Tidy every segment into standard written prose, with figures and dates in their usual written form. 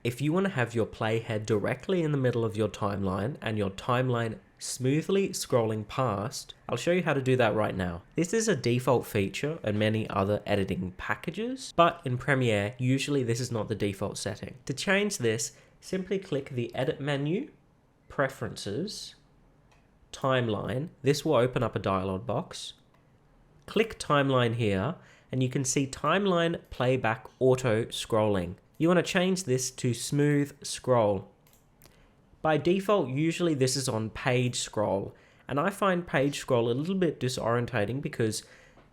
If you want to have your playhead directly in the middle of your timeline and your timeline smoothly scrolling past, I'll show you how to do that right now. This is a default feature in many other editing packages, but in Premiere, usually this is not the default setting. To change this, simply click the Edit menu, Preferences, Timeline. This will open up a dialog box. Click Timeline here, and you can see Timeline Playback Auto Scrolling. You want to change this to Smooth Scroll. By default, usually this is on Page Scroll, and I find Page Scroll a little bit disorientating because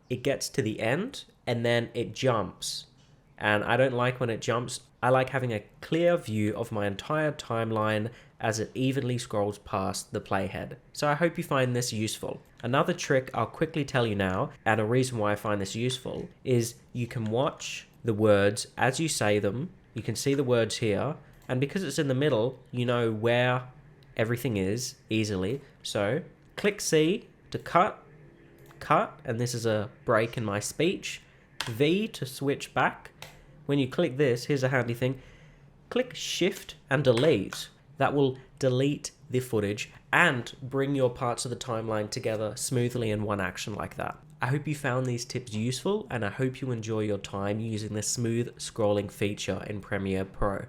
it gets to the end and then it jumps. And I don't like when it jumps. I like having a clear view of my entire timeline as it evenly scrolls past the playhead. So I hope you find this useful. Another trick I'll quickly tell you now, and a reason why I find this useful, is you can watch the words as you say them. You can see the words here, and because it's in the middle, you know where everything is easily. So click C to cut, and this is a break in my speech. V to switch back. When you click this, here's a handy thing. Click Shift and Delete. That will delete the footage and bring your parts of the timeline together smoothly in one action like that. I hope you found these tips useful, and I hope you enjoy your time using the smooth scrolling feature in Premiere Pro.